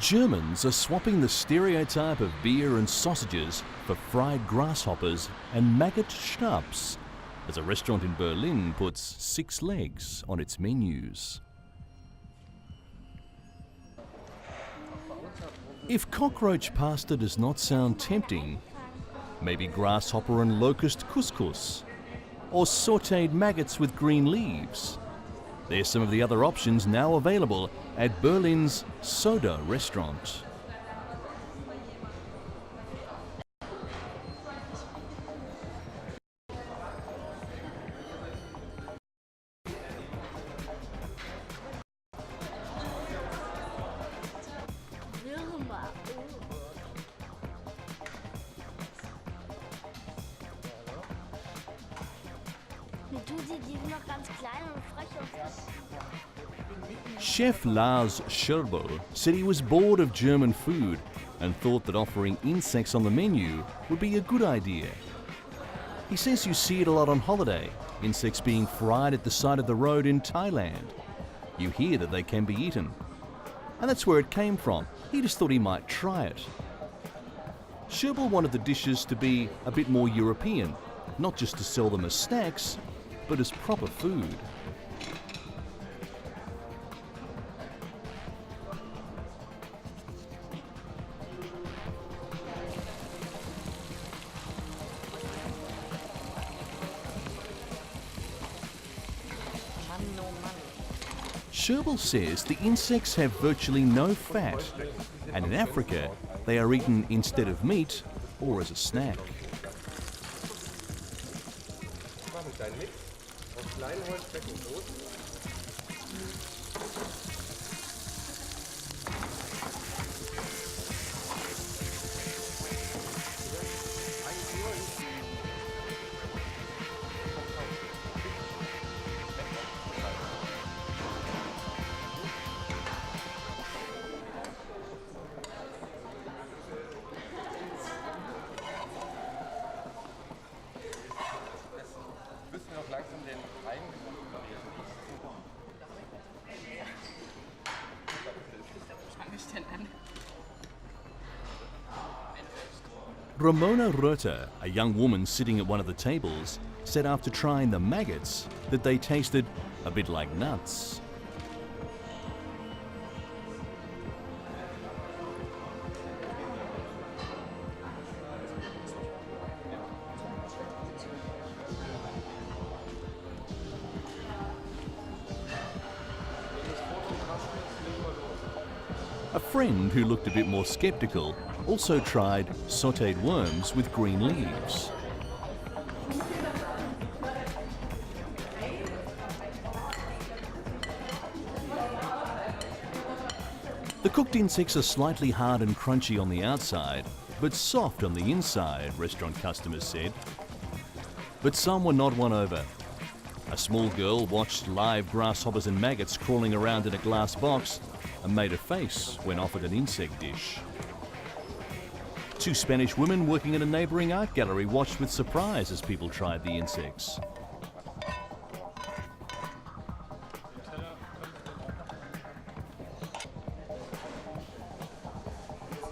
Germans are swapping the stereotype of beer and sausages for fried grasshoppers and maggot schnapps, as a restaurant in Berlin puts 6 legs on its menus. If cockroach pasta does not sound tempting, maybe grasshopper and locust couscous, or sautéed maggots with green leaves. There's some of the other options now available at Berlin's Soda restaurant. Chef Lars Scherbel said he was bored of German food and thought that offering insects on the menu would be a good idea. He says you see it a lot on holiday, insects being fried at the side of the road in Thailand. You hear that they can be eaten. And that's where it came from. He just thought he might try it. Scherbel wanted the dishes to be a bit more European, not just to sell them as snacks, but as proper food. Scherbel says the insects have virtually no fat, and in Africa they are eaten instead of meat or as a snack. Ramona Rötter, a young woman sitting at one of the tables, said after trying the maggots that they tasted a bit like nuts. A friend who looked a bit more skeptical also tried sautéed worms with green leaves. The cooked insects are slightly hard and crunchy on the outside, but soft on the inside, restaurant customers said. But some were not won over. A small girl watched live grasshoppers and maggots crawling around in a glass box and made a face when offered an insect dish. 2 Spanish women working at a neighbouring art gallery watched with surprise as people tried the insects.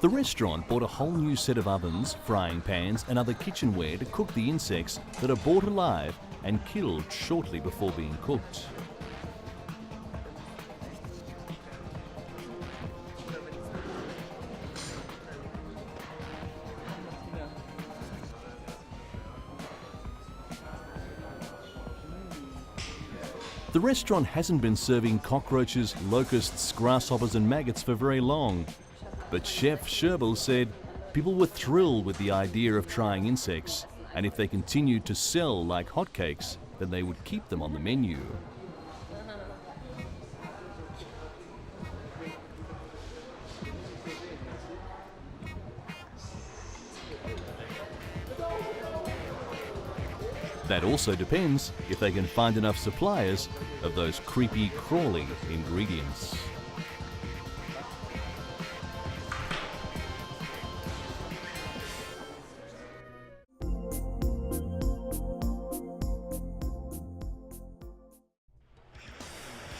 The restaurant bought a whole new set of ovens, frying pans and other kitchenware to cook the insects that are bought alive and killed shortly before being cooked. The restaurant hasn't been serving cockroaches, locusts, grasshoppers and maggots for very long, but Chef Scherbel said people were thrilled with the idea of trying insects, and if they continued to sell like hotcakes, then they would keep them on the menu. That also depends if they can find enough suppliers of those creepy, crawly ingredients.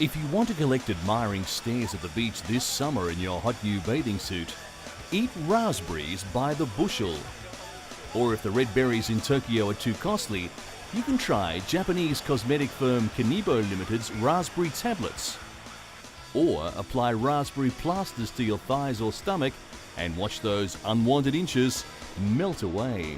If you want to collect admiring stares at the beach this summer in your hot new bathing suit, eat raspberries by the bushel. Or if the red berries in Tokyo are too costly, you can try Japanese cosmetic firm Kanibo Limited's raspberry tablets. Or apply raspberry plasters to your thighs or stomach and watch those unwanted inches melt away.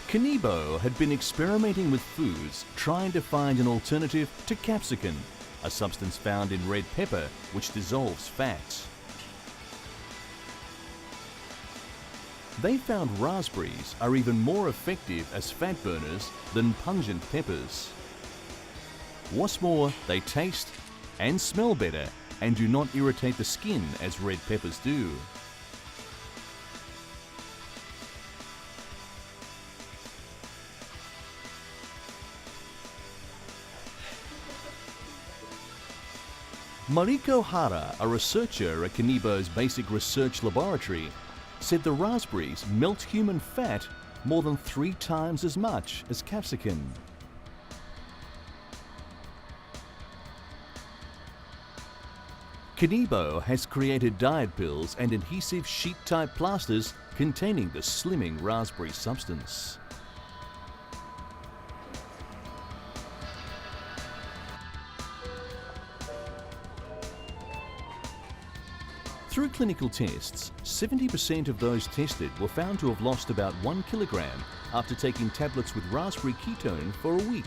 Kanibo had been experimenting with foods trying to find an alternative to capsicum, a substance found in red pepper which dissolves fats. They found raspberries are even more effective as fat burners than pungent peppers. What's more, they taste and smell better and do not irritate the skin as red peppers do. Mariko Hara, a researcher at Kanibo's Basic Research Laboratory, said the raspberries melt human fat more than 3 times as much as capsicum. Kanibo has created diet pills and adhesive sheet-type plasters containing the slimming raspberry substance. Through clinical tests, 70% of those tested were found to have lost about 1 kilogram after taking tablets with raspberry ketone for a week.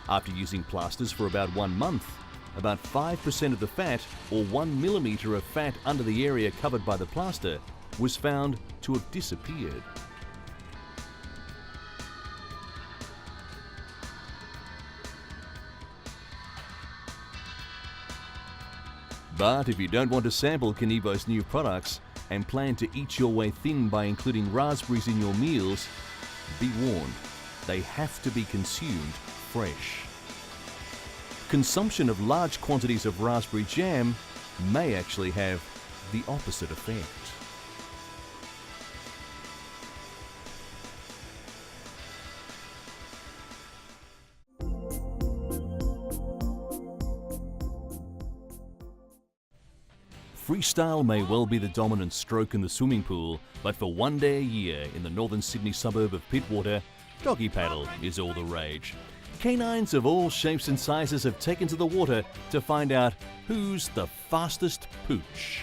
After using plasters for about 1 month, about 5% of the fat, or 1 millimeter of fat under the area covered by the plaster, was found to have disappeared. But if you don't want to sample Kanibo's new products and plan to eat your way thin by including raspberries in your meals, be warned, they have to be consumed fresh. Consumption of large quantities of raspberry jam may actually have the opposite effect. Freestyle may well be the dominant stroke in the swimming pool, but for one day a year in the northern Sydney suburb of Pittwater, doggy paddle is all the rage. Canines of all shapes and sizes have taken to the water to find out who's the fastest pooch.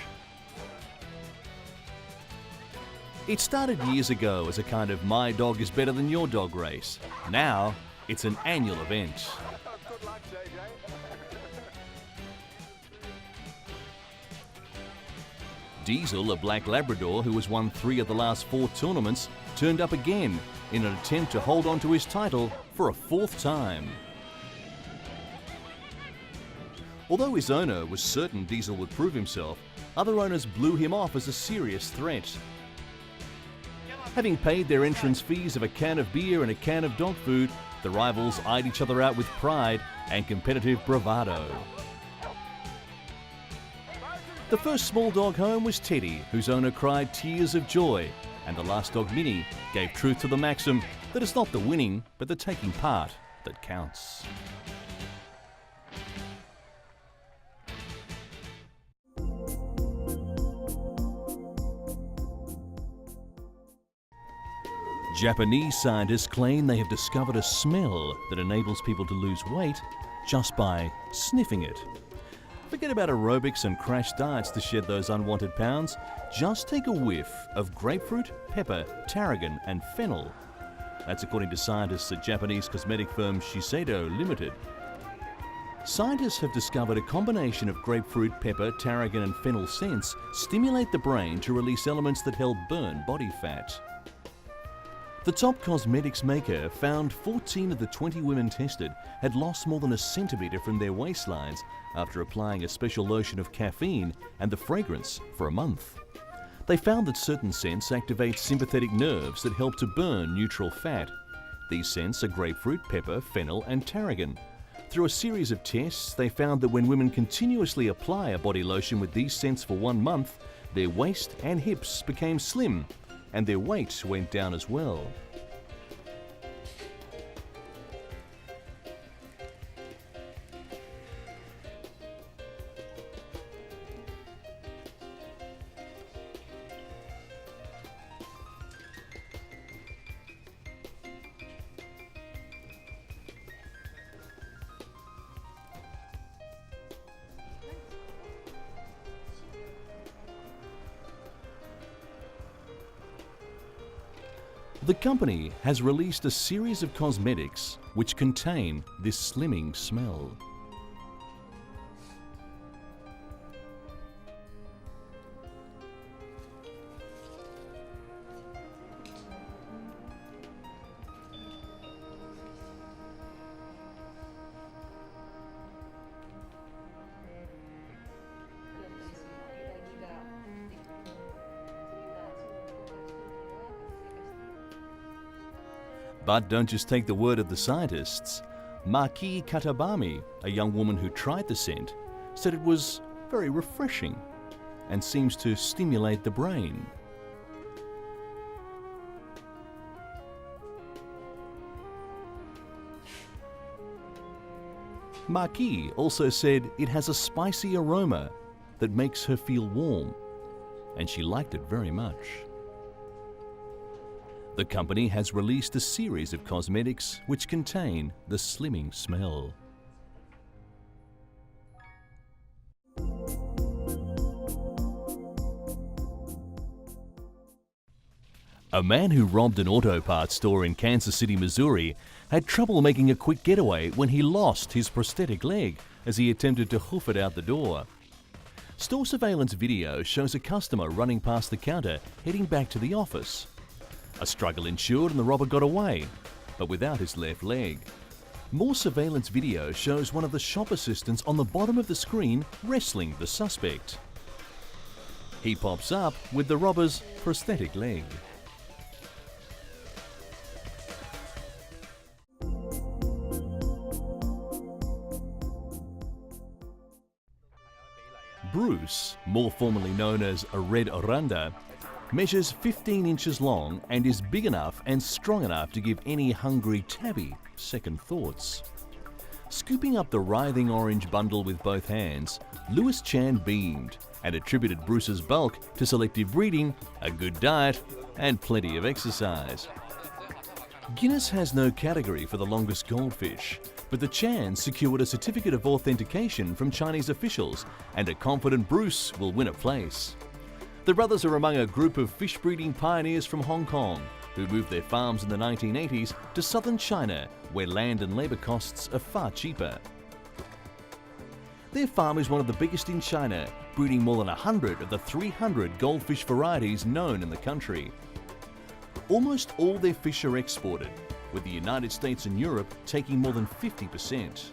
It started years ago as a kind of my dog is better than your dog race. Now it's an annual event. Good luck, JJ. Diesel, a black Labrador who has won 3 of the last 4 tournaments, turned up again in an attempt to hold on to his title for a 4th time. Although his owner was certain Diesel would prove himself, other owners blew him off as a serious threat. Having paid their entrance fees of a can of beer and a can of dog food, the rivals eyed each other out with pride and competitive bravado. The first small dog home was Teddy, whose owner cried tears of joy, and the last dog, Minnie, gave truth to the maxim that it's not the winning, but the taking part that counts. Japanese scientists claim they have discovered a smell that enables people to lose weight just by sniffing it. Forget about aerobics and crash diets to shed those unwanted pounds. Just take a whiff of grapefruit, pepper, tarragon and fennel. That's according to scientists at Japanese cosmetic firm Shiseido Limited. Scientists have discovered a combination of grapefruit, pepper, tarragon and fennel scents stimulate the brain to release elements that help burn body fat. The top cosmetics maker found 14 of the 20 women tested had lost more than a centimetre from their waistlines after applying a special lotion of caffeine and the fragrance for a month. They found that certain scents activate sympathetic nerves that help to burn neutral fat. These scents are grapefruit, pepper, fennel and tarragon. Through a series of tests, they found that when women continuously apply a body lotion with these scents for 1 month, their waist and hips became slim and their weight went down as well. The company has released a series of cosmetics which contain this slimming smell. But don't just take the word of the scientists. Maki Katabami, a young woman who tried the scent, said it was very refreshing and seems to stimulate the brain. Maki also said it has a spicy aroma that makes her feel warm, and she liked it very much. The company has released a series of cosmetics which contain the slimming smell. A man who robbed an auto parts store in Kansas City, Missouri, had trouble making a quick getaway when he lost his prosthetic leg as he attempted to hoof it out the door. Store surveillance video shows a customer running past the counter heading back to the office. A struggle ensued and the robber got away, but without his left leg. More surveillance video shows one of the shop assistants on the bottom of the screen wrestling the suspect. He pops up with the robber's prosthetic leg. Bruce, more formally known as a Red Oranda, measures 15 inches long and is big enough and strong enough to give any hungry tabby second thoughts. Scooping up the writhing orange bundle with both hands, Louis Chan beamed and attributed Bruce's bulk to selective breeding, a good diet, and plenty of exercise. Guinness has no category for the longest goldfish, but the Chans secured a certificate of authentication from Chinese officials, and a confident Bruce will win a place. The brothers are among a group of fish breeding pioneers from Hong Kong who moved their farms in the 1980s to southern China, where land and labour costs are far cheaper. Their farm is one of the biggest in China, breeding more than 100 of the 300 goldfish varieties known in the country. Almost all their fish are exported, with the United States and Europe taking more than 50%.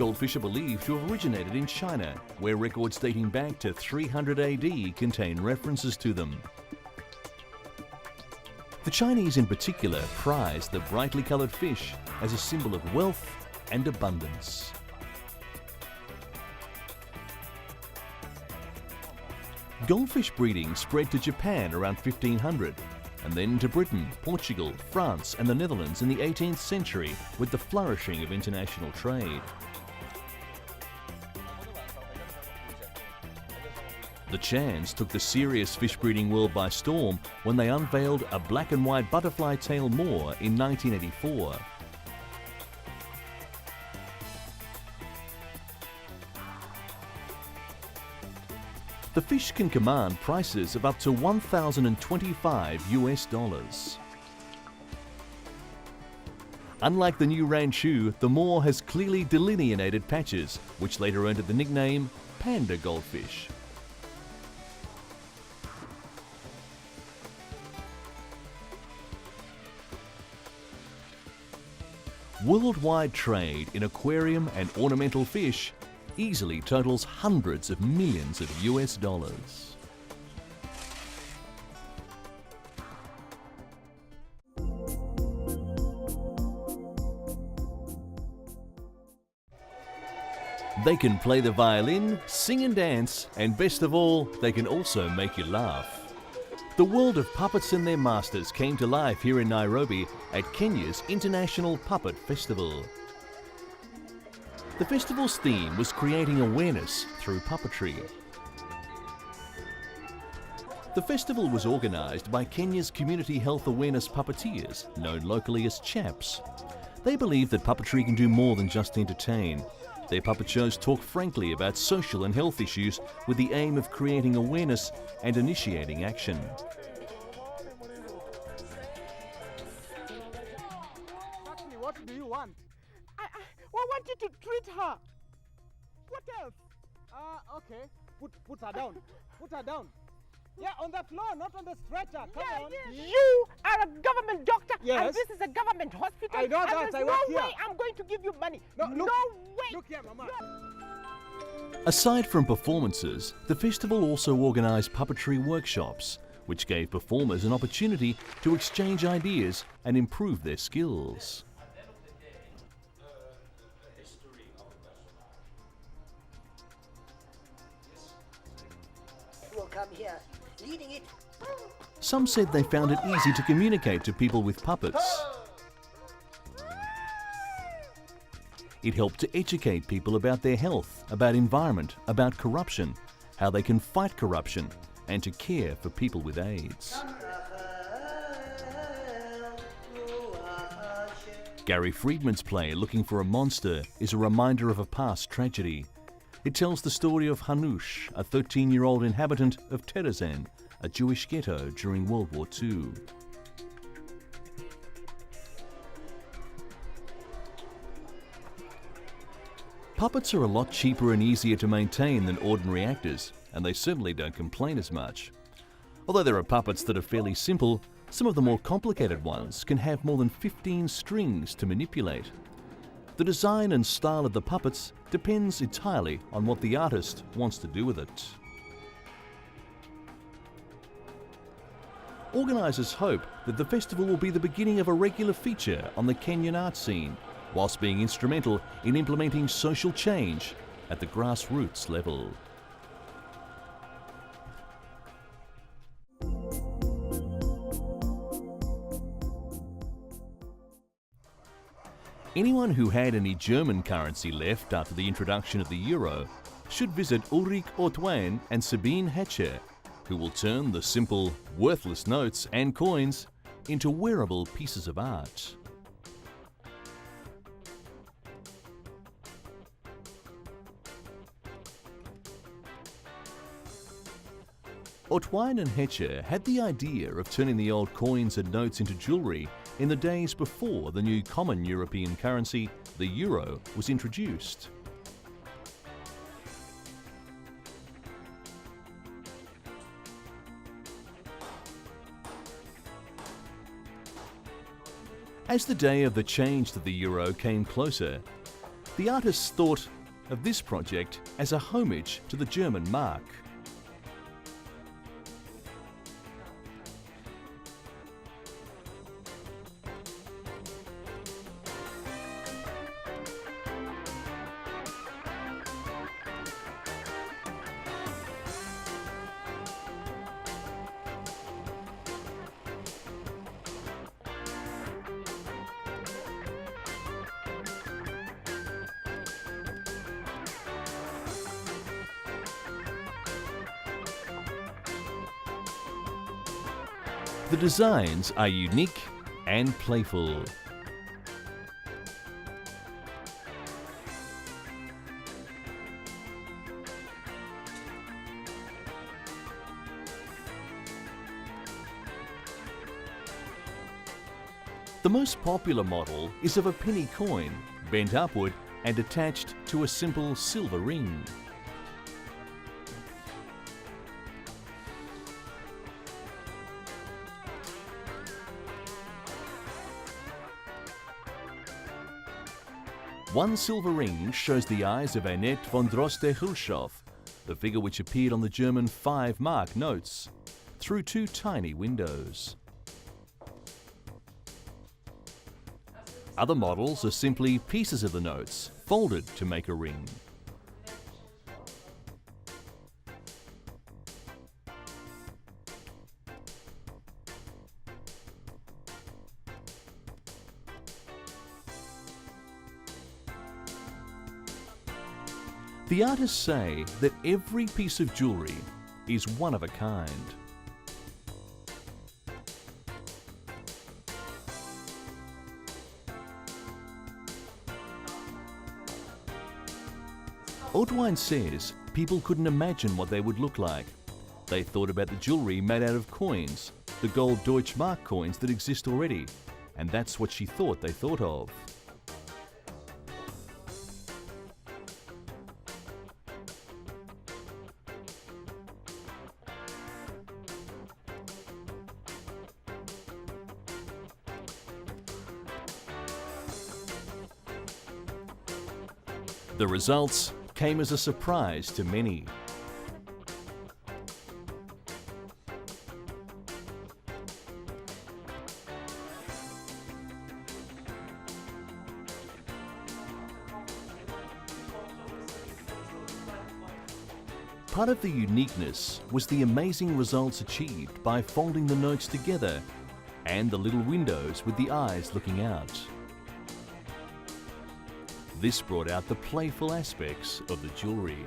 Goldfish are believed to have originated in China, where records dating back to 300 AD contain references to them. The Chinese in particular prize the brightly coloured fish as a symbol of wealth and abundance. Goldfish breeding spread to Japan around 1500, and then to Britain, Portugal, France and the Netherlands in the 18th century with the flourishing of international trade. The Chans took the serious fish breeding world by storm when they unveiled a black and white butterfly tail moor in 1984. The fish can command prices of up to $1,025 US. Unlike the new Ranchu, the moor has clearly delineated patches, which later earned it the nickname panda goldfish. Worldwide trade in aquarium and ornamental fish easily totals hundreds of millions of US dollars. They can play the violin, sing and dance, and best of all, they can also make you laugh. The world of puppets and their masters came to life here in Nairobi at Kenya's International Puppet Festival. The festival's theme was creating awareness through puppetry. The festival was organised by Kenya's Community Health Awareness Puppeteers, known locally as CHAPS. They believe that puppetry can do more than just entertain. Their puppet shows talk frankly about social and health issues with the aim of creating awareness and initiating action. What do you want? I want you to treat her. What else? Okay. Put her down. Put her down. Yeah, on the floor, not on the stretcher. Come on. Yes. You are a government doctor, Yes. and this is a government hospital. I know and that. There's I work no here. way I'm going to give you money. No, look. way. Look here, Mama. Aside from performances, the festival also organised puppetry workshops, which gave performers an opportunity to exchange ideas and improve their skills. Will come here, leading it. Some said they found it easy to communicate to people with puppets. It helped to educate people about their health, about environment, about corruption, how they can fight corruption, and to care for people with AIDS. Gary Friedman's play Looking for a Monster is a reminder of a past tragedy. It tells the story of Hanush, a 13-year-old inhabitant of Terezin, a Jewish ghetto during World War II. Puppets are a lot cheaper and easier to maintain than ordinary actors, and they certainly don't complain as much. Although there are puppets that are fairly simple, some of the more complicated ones can have more than 15 strings to manipulate. The design and style of the puppets depends entirely on what the artist wants to do with it. Organisers hope that the festival will be the beginning of a regular feature on the Kenyan art scene, whilst being instrumental in implementing social change at the grassroots level. Anyone who had any German currency left after the introduction of the euro should visit Ulrich Ortwein and Sabine Hatcher, who will turn the simple, worthless notes and coins into wearable pieces of art. Ortwein and Hatcher had the idea of turning the old coins and notes into jewellery in the days before the new common European currency, the euro, was introduced. As the day of the change to the euro came closer, the artists thought of this project as a homage to the German mark. The designs are unique and playful. The most popular model is of a penny coin, bent upward and attached to a simple silver ring. One silver ring shows the eyes of Annette von Droste-Hülshoff, the figure which appeared on the German 5-mark notes, through two tiny windows. Other models are simply pieces of the notes, folded to make a ring. The artists say that every piece of jewellery is one of a kind. Audwine says people couldn't imagine what they would look like. They thought about the jewellery made out of coins, the gold Deutschmark coins that exist already, and that's what she thought they thought of. The results came as a surprise to many. Part of the uniqueness was the amazing results achieved by folding the notes together and the little windows with the eyes looking out. This brought out the playful aspects of the jewellery.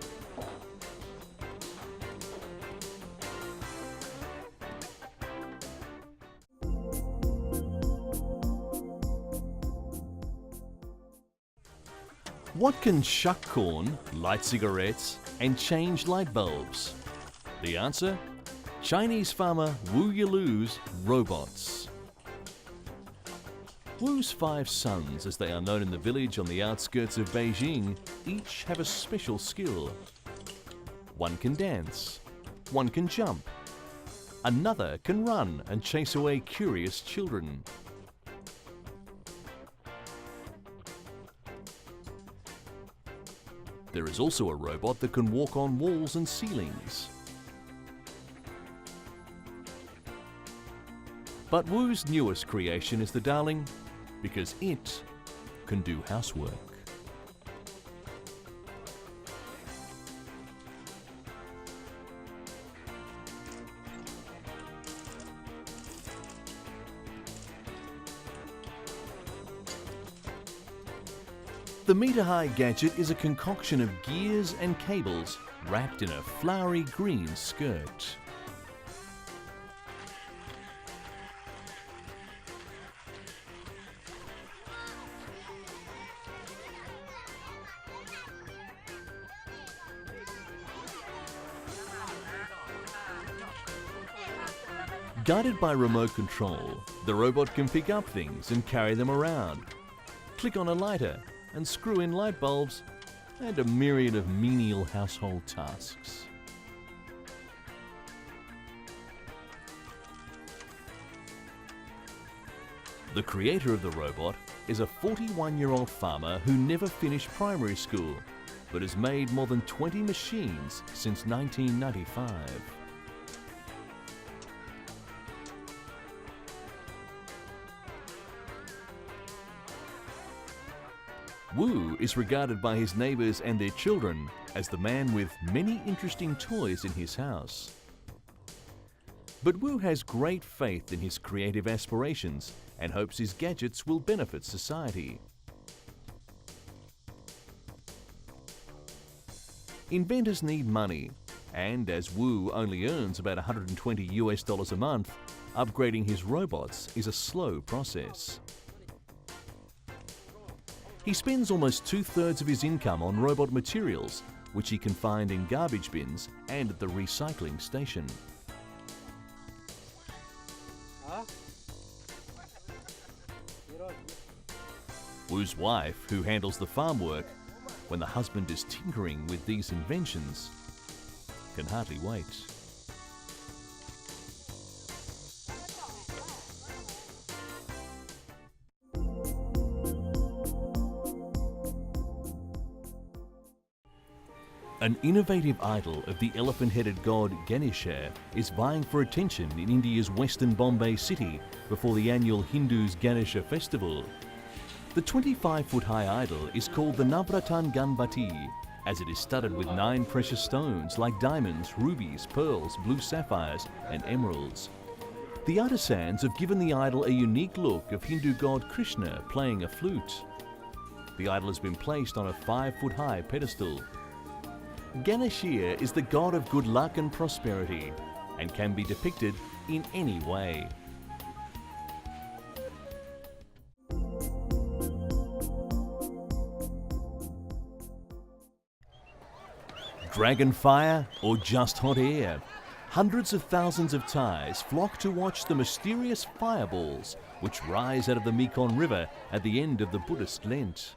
What can shuck corn, light cigarettes, and change light bulbs? The answer? Chinese farmer Wu Yilu's robots. Wu's 5 sons, as they are known in the village on the outskirts of Beijing, each have a special skill. One can dance, one can jump, another can run and chase away curious children. There is also a robot that can walk on walls and ceilings. But Wu's newest creation is the darling because it can do housework. The meter-high gadget is a concoction of gears and cables wrapped in a flowery green skirt. Guided by remote control, the robot can pick up things and carry them around, click on a lighter and screw in light bulbs, and a myriad of menial household tasks. The creator of the robot is a 41-year-old farmer who never finished primary school, but has made more than 20 machines since 1995. Wu is regarded by his neighbours and their children as the man with many interesting toys in his house. But Wu has great faith in his creative aspirations and hopes his gadgets will benefit society. Inventors need money, and as Wu only earns about $120 a month, upgrading his robots is a slow process. He spends almost 2/3 of his income on robot materials, which he can find in garbage bins and at the recycling station. Wu's wife, who handles the farm work, when the husband is tinkering with these inventions, can hardly wait. An innovative idol of the elephant-headed god Ganesha is vying for attention in India's western Bombay city before the annual Hindus' Ganesha festival. The 25-foot-high idol is called the Navratan Ganpati, as it is studded with 9 precious stones like diamonds, rubies, pearls, blue sapphires, and emeralds. The artisans have given the idol a unique look of Hindu god Krishna playing a flute. The idol has been placed on a 5-foot-high pedestal. Ganesha is the god of good luck and prosperity and can be depicted in any way. Dragon fire or just hot air? Hundreds of thousands of Thais flock to watch the mysterious fireballs which rise out of the Mekong River at the end of the Buddhist Lent.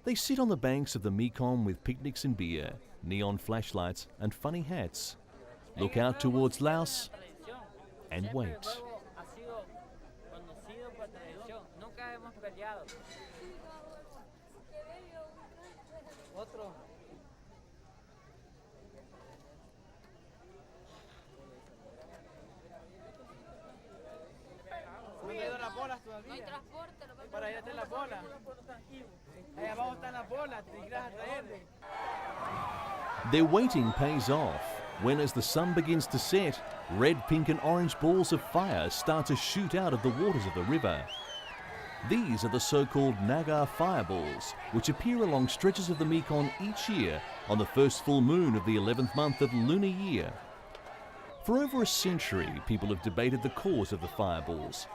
They sit on the banks of the Mekong with picnics and beer, neon flashlights and funny hats, look out towards Laos and wait. No han ido las bolas todavía. Para allá están las bolas. Allá abajo están las bolas, te irás a traerle. Their waiting pays off when, as the sun begins to set, red, pink and orange balls of fire start to shoot out of the waters of the river. These are the so-called Naga fireballs, which appear along stretches of the Mekong each year on the first full moon of the 11th month of the lunar year. For over a century, people have debated the cause of the fireballs.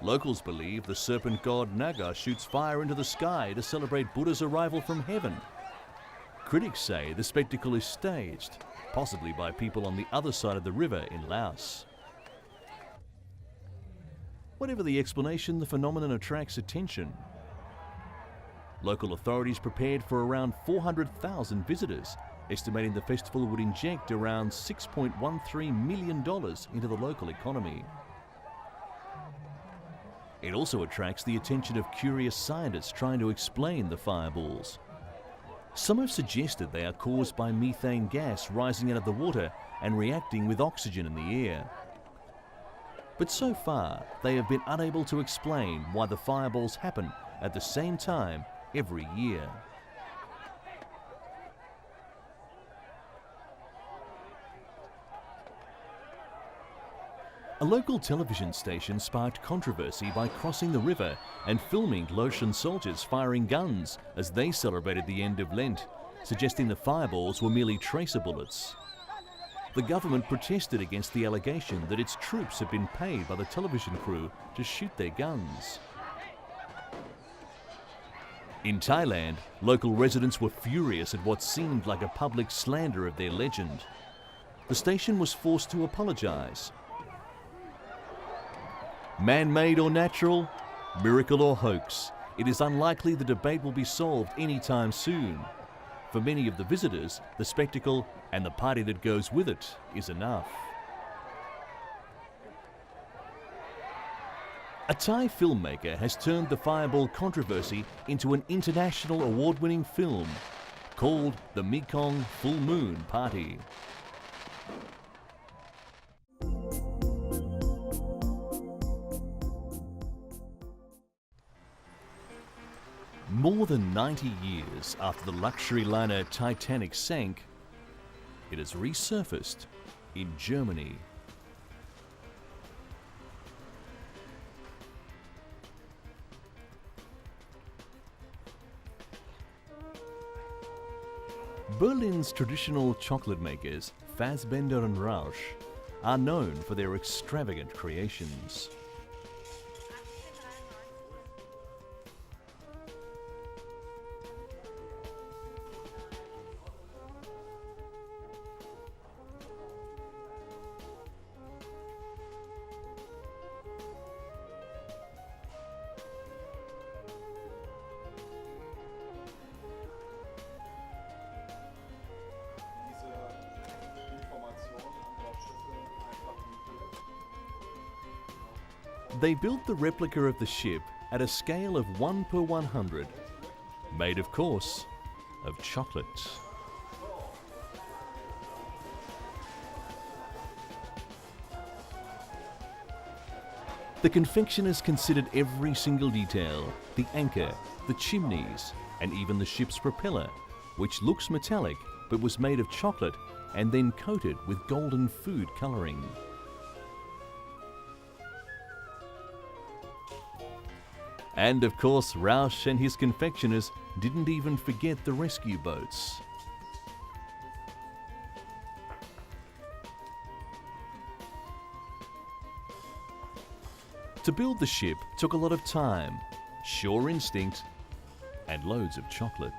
Locals believe the serpent god Naga shoots fire into the sky to celebrate Buddha's arrival from heaven. Critics say the spectacle is staged, possibly by people on the other side of the river in Laos. Whatever the explanation, the phenomenon attracts attention. Local authorities prepared for around 400,000 visitors, estimating the festival would inject around $6.13 million into the local economy. It also attracts the attention of curious scientists trying to explain the fireballs. Some have suggested they are caused by methane gas rising out of the water and reacting with oxygen in the air. But so far, they have been unable to explain why the fireballs happen at the same time every year. A local television station sparked controversy by crossing the river and filming Laotian soldiers firing guns as they celebrated the end of Lent, suggesting the fireballs were merely tracer bullets. The government protested against the allegation that its troops had been paid by the television crew to shoot their guns. In Thailand, local residents were furious at what seemed like a public slander of their legend. The station was forced to apologise. Man-made or natural, miracle or hoax, it is unlikely the debate will be solved anytime soon. For many of the visitors, the spectacle and the party that goes with it is enough. A Thai filmmaker has turned the fireball controversy into an international award-winning film called The Mekong Full Moon Party. More than 90 years after the luxury liner Titanic sank, it has resurfaced in Germany. Berlin's traditional chocolate makers, Fassbender and Rausch, are known for their extravagant creations. They built the replica of the ship at a scale of 1:100, made of course of chocolate. The confectioners considered every single detail, the anchor, the chimneys, and even the ship's propeller, which looks metallic but was made of chocolate and then coated with golden food colouring. And of course, Rausch and his confectioners didn't even forget the rescue boats. To build the ship took a lot of time, sure instinct, and loads of chocolate.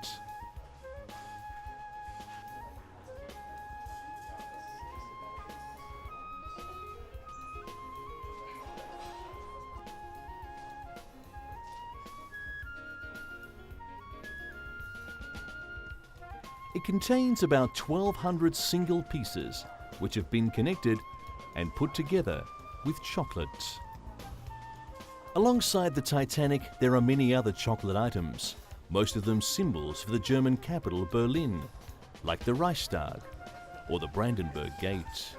It contains about 1,200 single pieces which have been connected and put together with chocolate. Alongside the Titanic, there are many other chocolate items, most of them symbols for the German capital Berlin, like the Reichstag or the Brandenburg Gate.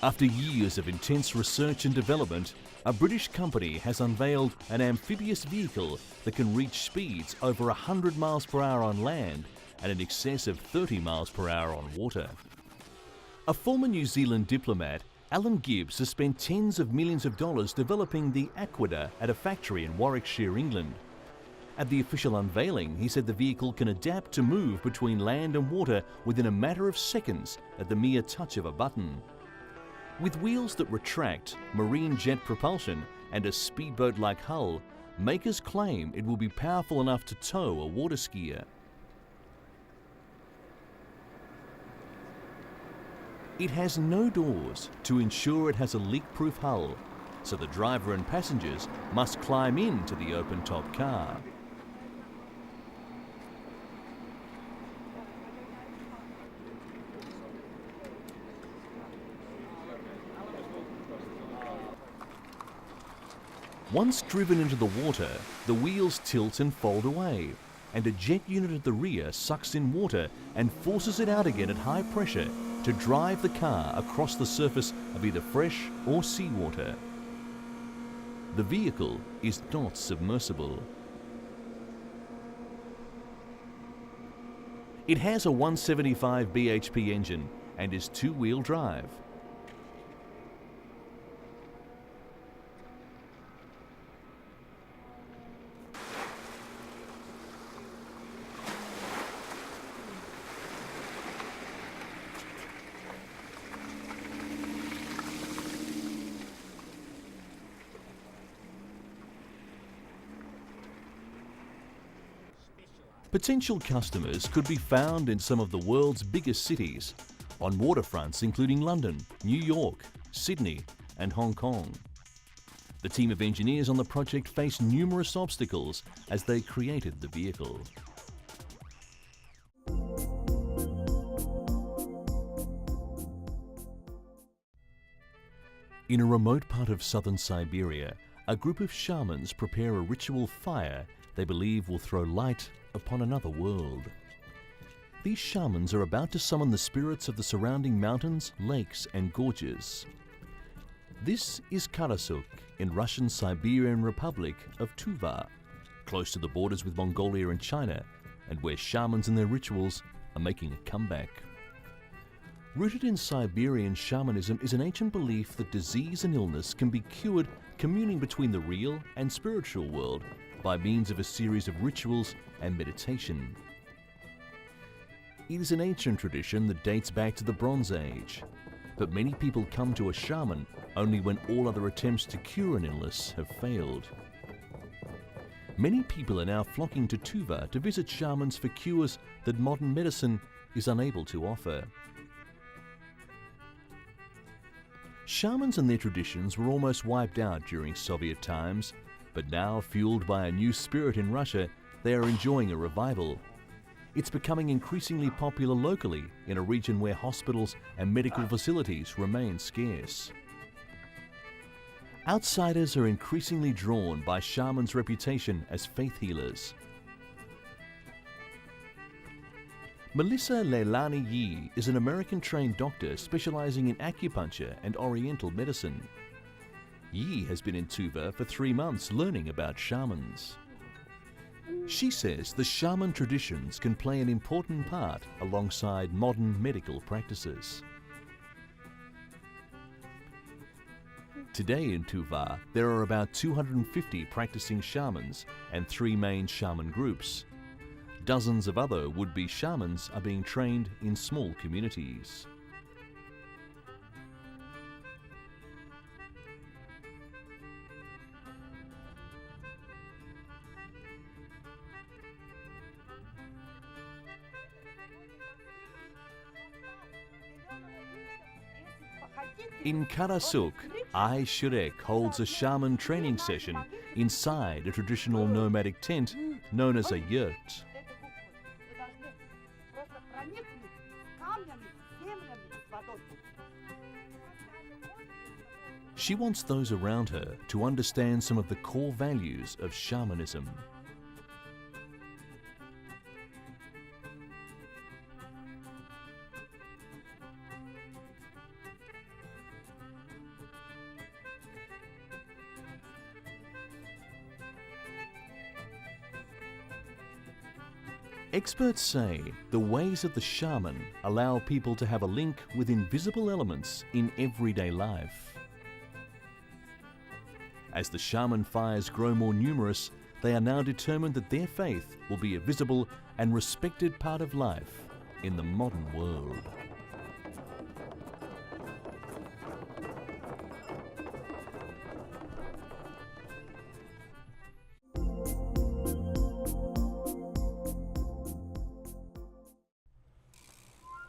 After years of intense research and development, a British company has unveiled an amphibious vehicle that can reach speeds over 100 miles per hour on land and in excess of 30 miles per hour on water. A former New Zealand diplomat, Alan Gibbs, has spent tens of millions of dollars developing the Aquila at a factory in Warwickshire, England. At the official unveiling, he said the vehicle can adapt to move between land and water within a matter of seconds at the mere touch of a button. With wheels that retract, marine jet propulsion and a speedboat-like hull, makers claim it will be powerful enough to tow a water skier. It has no doors to ensure it has a leak-proof hull, so the driver and passengers must climb into the open-top car. Once driven into the water, the wheels tilt and fold away, and a jet unit at the rear sucks in water and forces it out again at high pressure to drive the car across the surface of either fresh or seawater. The vehicle is not submersible. It has a 175 bhp engine and is two-wheel drive. Potential customers could be found in some of the world's biggest cities, on waterfronts including London, New York, Sydney and Hong Kong. The team of engineers on the project faced numerous obstacles as they created the vehicle. In a remote part of southern Siberia, a group of shamans prepare a ritual fire they believe will throw light upon another world. These shamans are about to summon the spirits of the surrounding mountains, lakes and gorges. This is Karasuk in Russian Siberian Republic of Tuva, close to the borders with Mongolia and China, and where shamans and their rituals are making a comeback. Rooted in Siberian shamanism is an ancient belief that disease and illness can be cured communing between the real and spiritual world by means of a series of rituals and meditation. It is an ancient tradition that dates back to the Bronze Age, but many people come to a shaman only when all other attempts to cure an illness have failed. Many people are now flocking to Tuva to visit shamans for cures that modern medicine is unable to offer. Shamans and their traditions were almost wiped out during Soviet times, but now, fueled by a new spirit in Russia, they are enjoying a revival. It's becoming increasingly popular locally in a region where hospitals and medical facilities remain scarce. Outsiders are increasingly drawn by shamans' reputation as faith healers. Melissa Leilani Yi is an American-trained doctor specializing in acupuncture and oriental medicine. Yi has been in Tuva for 3 months learning about shamans. She says the shaman traditions can play an important part alongside modern medical practices. Today in Tuva, there are about 250 practicing shamans and 3 main shaman groups. Dozens of other would-be shamans are being trained in small communities. In Karasuk, Ai Shirek holds a shaman training session inside a traditional nomadic tent known as a yurt. She wants those around her to understand some of the core values of shamanism. Experts say the ways of the shaman allow people to have a link with invisible elements in everyday life. As the shaman fires grow more numerous, they are now determined that their faith will be a visible and respected part of life in the modern world.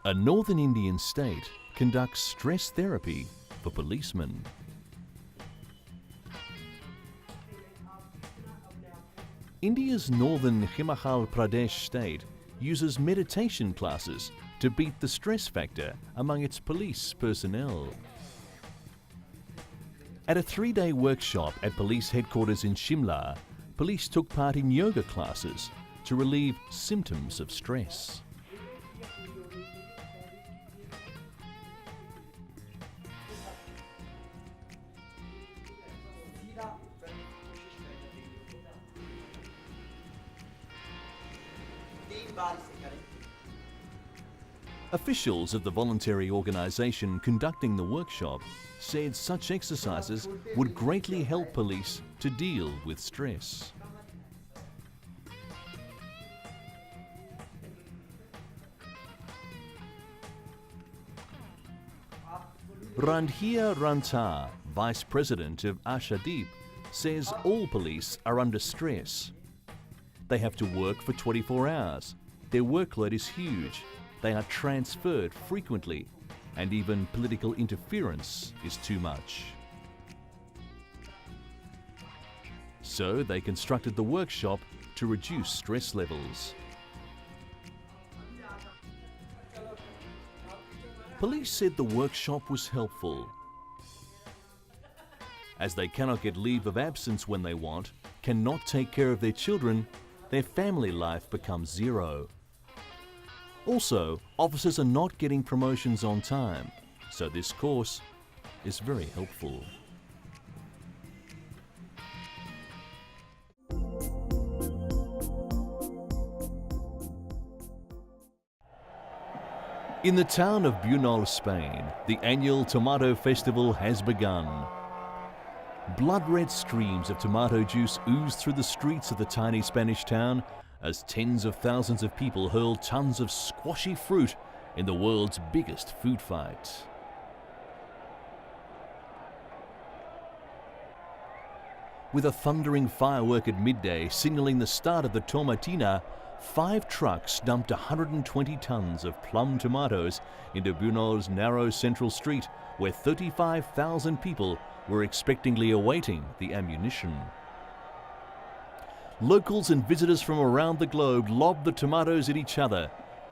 A northern Indian state conducts stress therapy for policemen. India's northern Himachal Pradesh state uses meditation classes to beat the stress factor among its police personnel. At a 3-day workshop at police headquarters in Shimla, police took part in yoga classes to relieve symptoms of stress. Officials of the voluntary organisation conducting the workshop said such exercises would greatly help police to deal with stress. Randhir Ranta, Vice President of Ashadeep, says all police are under stress. They have to work for 24 hours. Their workload is huge. They are transferred frequently, and even political interference is too much. So they constructed the workshop to reduce stress levels. Police said the workshop was helpful. As they cannot get leave of absence when they want, cannot take care of their children, their family life becomes zero. Also, officers are not getting promotions on time, so this course is very helpful. In the town of Buñol, Spain, the annual Tomato Festival has begun. Blood-red streams of tomato juice ooze through the streets of the tiny Spanish town as tens of thousands of people hurl tons of squashy fruit in the world's biggest food fight. With a thundering firework at midday signalling the start of the Tomatina, 5 trucks dumped 120 tons of plum tomatoes into Buñol's narrow central street, where 35,000 people were expectantly awaiting the ammunition. Locals and visitors from around the globe lobbed the tomatoes at each other,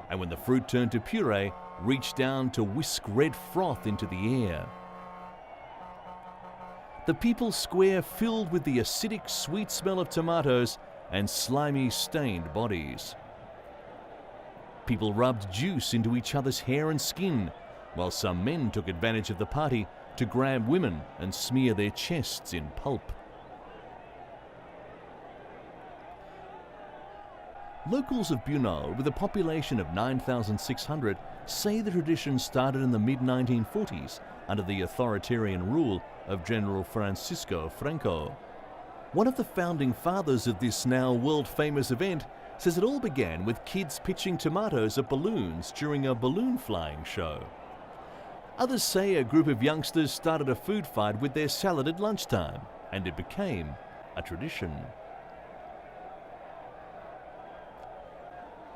and when the fruit turned to puree, reached down to whisk red froth into the air. The People's Square filled with the acidic sweet smell of tomatoes and slimy stained bodies. People rubbed juice into each other's hair and skin, while some men took advantage of the party to grab women and smear their chests in pulp. Locals of Buñol, with a population of 9,600, say the tradition started in the mid-1940s under the authoritarian rule of General Francisco Franco. One of the founding fathers of this now world-famous event says it all began with kids pitching tomatoes at balloons during a balloon flying show. Others say a group of youngsters started a food fight with their salad at lunchtime, and it became a tradition.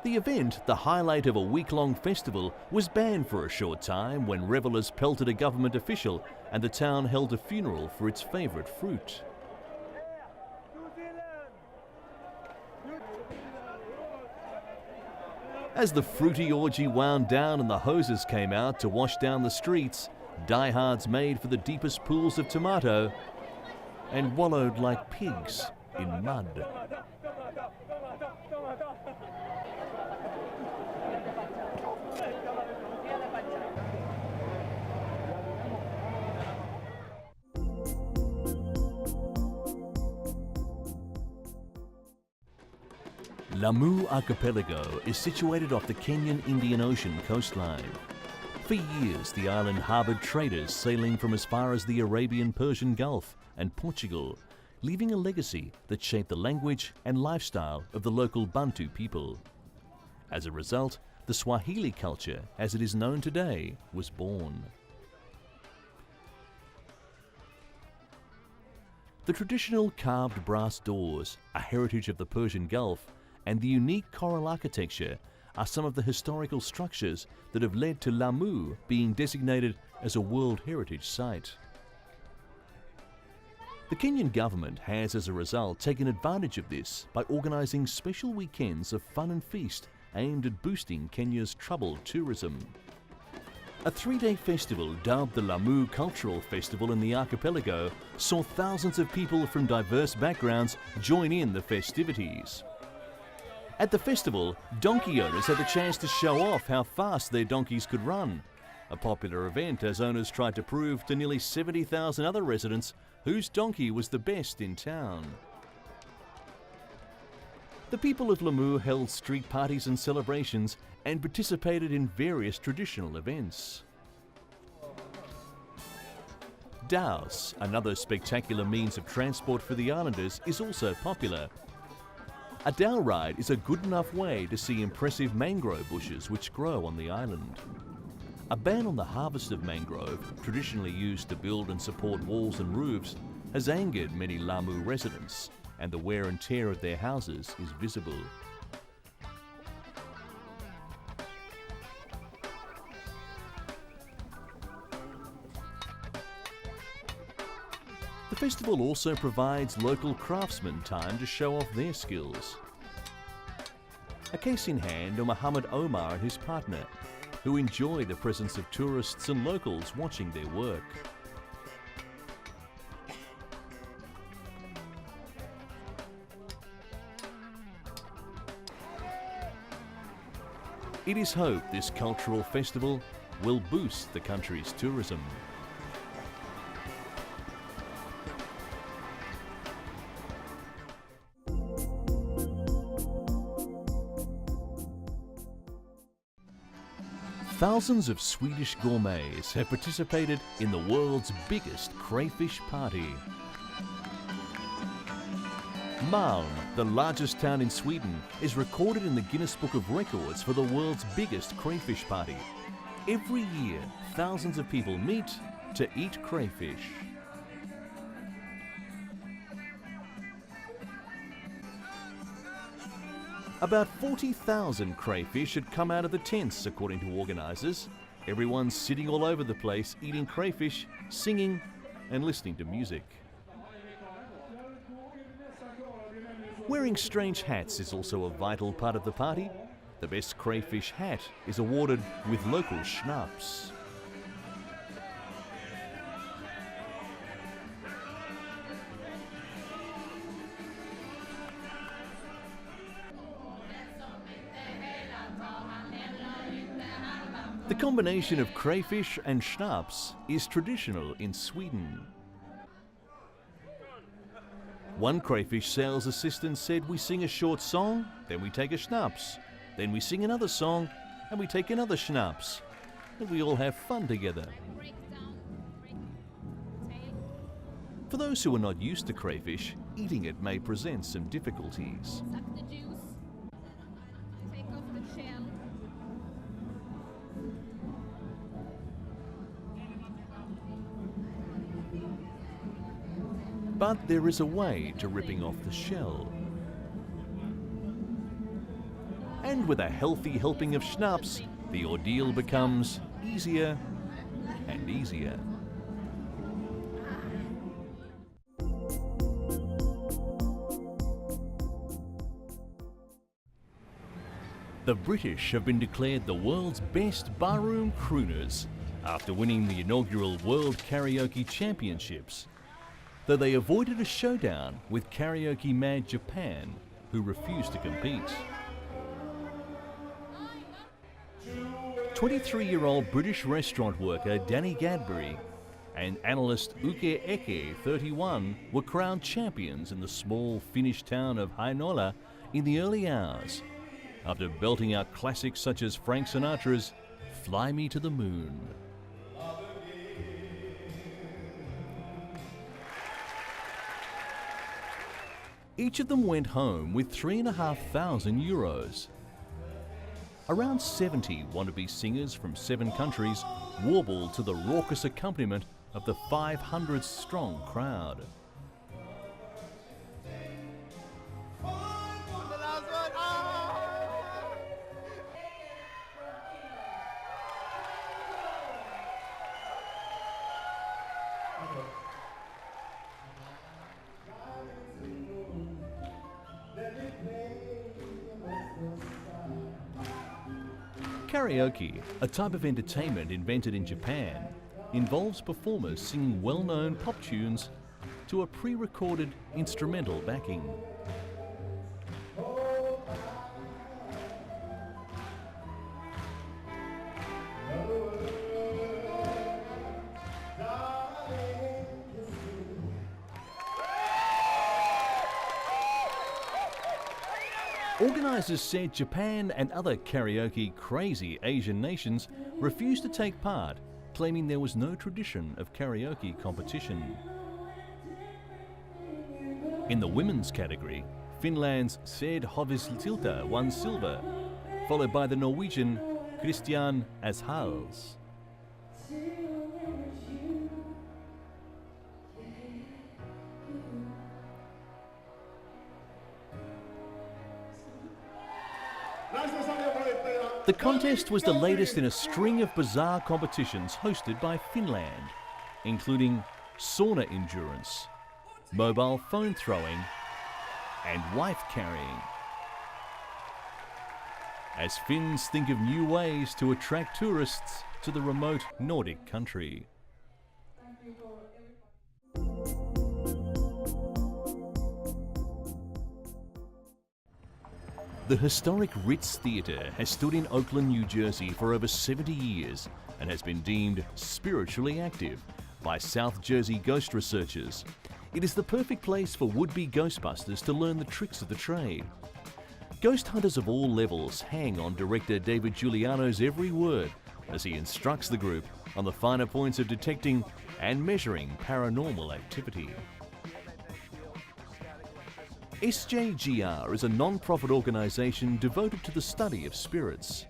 The event, the highlight of a week-long festival, was banned for a short time when revelers pelted a government official and the town held a funeral for its favourite fruit. As the fruity orgy wound down and the hoses came out to wash down the streets, diehards made for the deepest pools of tomato and wallowed like pigs in mud. Lamu Archipelago is situated off the Kenyan Indian Ocean coastline. For years, the island harboured traders sailing from as far as the Arabian-Persian Gulf and Portugal, leaving a legacy that shaped the language and lifestyle of the local Bantu people. As a result, the Swahili culture, as it is known today, was born. The traditional carved brass doors, a heritage of the Persian Gulf, and the unique coral architecture are some of the historical structures that have led to Lamu being designated as a World Heritage Site. The Kenyan government has, as a result, taken advantage of this by organising special weekends of fun and feast aimed at boosting Kenya's troubled tourism. A three-day festival dubbed the Lamu Cultural Festival in the archipelago saw thousands of people from diverse backgrounds join in the festivities. At the festival, donkey owners had the chance to show off how fast their donkeys could run, a popular event as owners tried to prove to nearly 70,000 other residents whose donkey was the best in town. The people of Lamu held street parties and celebrations and participated in various traditional events. Dhows, another spectacular means of transport for the islanders, is also popular. A dhow ride is a good enough way to see impressive mangrove bushes which grow on the island. A ban on the harvest of mangrove, traditionally used to build and support walls and roofs, has angered many Lamu residents, and the wear and tear of their houses is visible. The festival also provides local craftsmen time to show off their skills. A case in hand are Muhammad Omar and his partner, who enjoy the presence of tourists and locals watching their work. It is hoped this cultural festival will boost the country's tourism. Thousands of Swedish gourmets have participated in the world's biggest crayfish party. Malm, the largest town in Sweden, is recorded in the Guinness Book of Records for the world's biggest crayfish party. Every year, thousands of people meet to eat crayfish. About 40,000 crayfish had come out of the tents, according to organisers. Everyone's sitting all over the place, eating crayfish, singing and listening to music. Wearing strange hats is also a vital part of the party. The best crayfish hat is awarded with local schnapps. The combination of crayfish and schnapps is traditional in Sweden. One crayfish sales assistant said, "We sing a short song, then we take a schnapps. Then we sing another song, and we take another schnapps. And we all have fun together." For those who are not used to crayfish, eating it may present some difficulties. Suck the juice. Take off the shell. But there is a way to ripping off the shell. And with a healthy helping of schnapps, the ordeal becomes easier and easier. The British have been declared the world's best barroom crooners after winning the inaugural World Karaoke Championships, though they avoided a showdown with karaoke mad Japan, who refused to compete. 23-year-old British restaurant worker Danny Gadbury and analyst Uke Eke, 31, were crowned champions in the small Finnish town of Heinola in the early hours, after belting out classics such as Frank Sinatra's Fly Me to the Moon. Each of them went home with €3,500. Around 70 wannabe singers from 7 countries warbled to the raucous accompaniment of the 500-strong crowd. Karaoke, a type of entertainment invented in Japan, involves performers singing well-known pop tunes to a pre-recorded instrumental backing. Organisers said Japan and other karaoke-crazy Asian nations refused to take part, claiming there was no tradition of karaoke competition. In the women's category, Finland's Sed Hovistilta won silver, followed by the Norwegian Christian Ashals. The contest was the latest in a string of bizarre competitions hosted by Finland, including sauna endurance, mobile phone throwing, and wife carrying, as Finns think of new ways to attract tourists to the remote Nordic country. The historic Ritz Theatre has stood in Oakland, New Jersey for over 70 years and has been deemed spiritually active by South Jersey ghost researchers. It is the perfect place for would-be ghostbusters to learn the tricks of the trade. Ghost hunters of all levels hang on director David Giuliano's every word as he instructs the group on the finer points of detecting and measuring paranormal activity. SJGR is a non-profit organisation devoted to the study of spirits.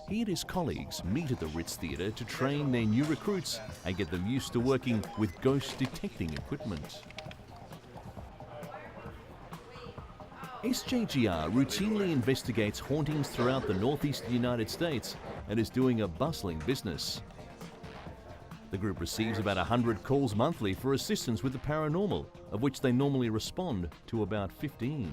He and his colleagues meet at the Ritz Theatre to train their new recruits and get them used to working with ghost-detecting equipment. SJGR routinely investigates hauntings throughout the northeastern United States and is doing a bustling business. The group receives about 100 calls monthly for assistance with the paranormal, of which they normally respond to about 15.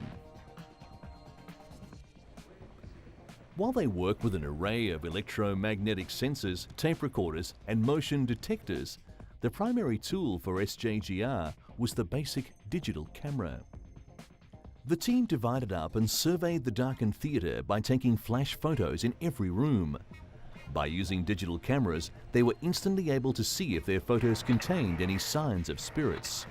While they work with an array of electromagnetic sensors, tape recorders, and motion detectors, the primary tool for SJGR was the basic digital camera. The team divided up and surveyed the darkened theatre by taking flash photos in every room. By using digital cameras, they were instantly able to see if their photos contained any signs of spirits.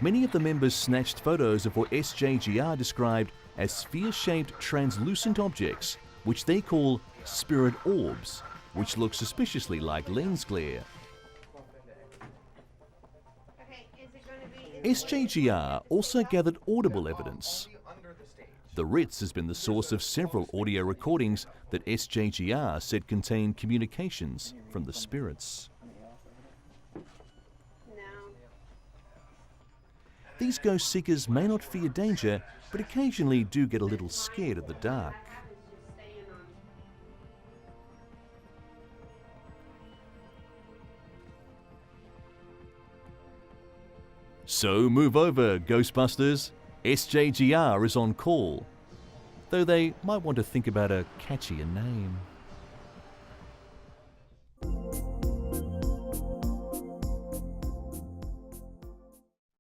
Many of the members snatched photos of what SJGR described as sphere-shaped translucent objects, which they call spirit orbs, which look suspiciously like lens glare. SJGR also gathered audible evidence. The Ritz has been the source of several audio recordings that SJGR said contained communications from the spirits. These ghost seekers may not fear danger, but occasionally do get a little scared of the dark. So move over, Ghostbusters. SJGR is on call. Though they might want to think about a catchier name.